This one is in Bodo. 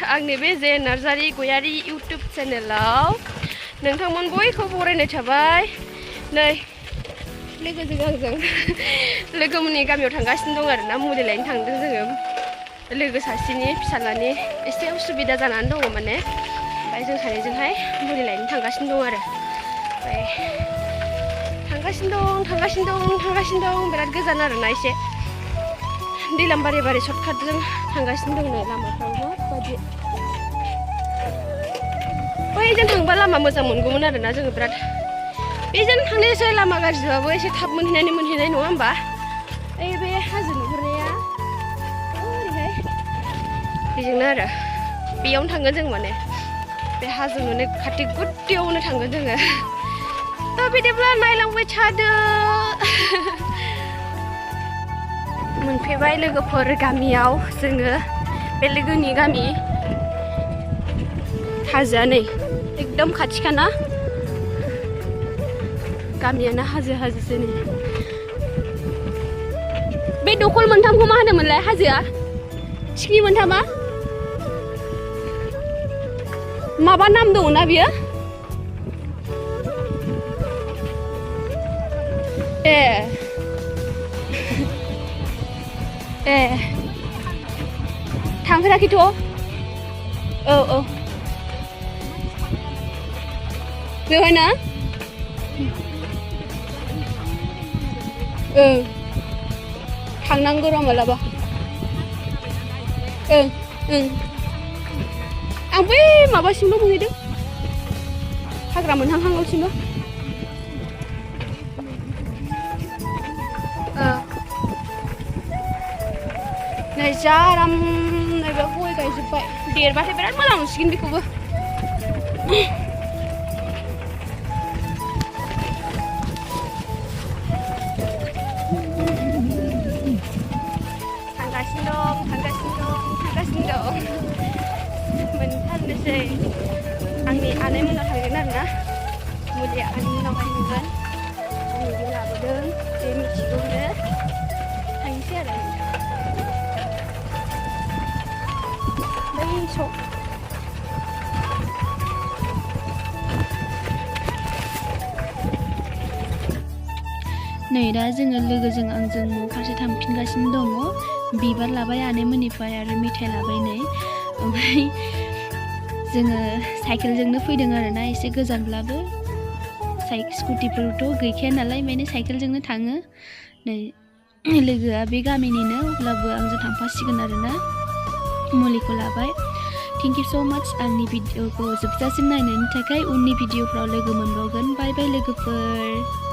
आंनि बे जे नार्जारि गयारि इउटुब चेनेलाव नोंथांमोन बयखौ बरायनाय थाबाय। नै लोगोजों आंजों लोगोमोननि गामियाव थांगासिनो दं आरोना, मुलि लायनो थांदों जोङो। लोगो सासेनि फिसालानि एसे उसुबिदा जानानै दङ माने, ओमफ्राय जों सानैजोंहाय मुलि लायनो थांगासिनो दं आरो। ओमफ्राय थांगासिनो दं बिराद गोजान आरोना, एसे दैलाम बारि बारि सर्टकाटजों थांगासिनो दं नै लामाफ्राव माबायदि। बैजों थांबा लामा मोजां मोनगौमोन आरोना जोङो बिराद। बेजों थांनायसै लामा गाज्रिबाबो एसे थाब मोनहैनाय नङा होमबा? ओइ बे हाजो नुहुरनाया ओरैहाय बेजोंनो आरो, बेयावनो थांगोन जों माने बे हाजो नुनाय खाथि गुदियावनो थांगोन जोङो। थ' बिदिब्ला नायलांबाय थादो। मोनफैबाय लोगोफोर गामियाव जोङो, बे लोगोनि गामि। हाजोआ नै एकदम खाथिखाना, गामियानो हाजोसो नै। बे दखल मोनथामखौ मा होनोमोनलाय हाजोआ? थिखिनि मोनथामा माबा नाम दङ ना बियो? ए थांफेराखैथ'। औ बेवहाय ना? थांनांगौ र' मालाबा। आं बै माबासिमबो मोनहैदों, हाग्रा मोनहांहांआवसिमबो। नै जा आराम, नैबे गय गायजोब्बाय। देरबाथाय बिराद मोजां नुसिगोन बेखौबो। थांगासिनो दं मोनथारनोसै। आंनि आनै मोनाव थांगोन आरोना, मुलि आनै मोनावहाय नुगोन। आंनि बे लाबोदों, बे मिथिगौनो थांसै आरो बै सक। नै दा जोङो लोगोजों आंजों न' फारसे थांफिनगासिनो दङ। बिबार लाबाय आनैमोननिफ्राय आरो मेथाइ लाबाय नै। ओमफ्राय जोङो साइकेलजोंनो फैदों आरोना, एसे गोजानब्लाबो। स्कुटिफोरथ' गैखाया नालाय, माने साइकेलजोंनो थाङो। नै लोगोआ बे गामिनिनो, अब्लाबो आंजों थांफासिगोन आरोना। मुलिखौ लाबाय। थेंक इउ स' माच आंनि भिडिअखौ जोबजासिम नायनायनि थाखाय। उननि भिडिअफ्राव लोगो मोनबावगोन। बाय बाय लोगोफोर।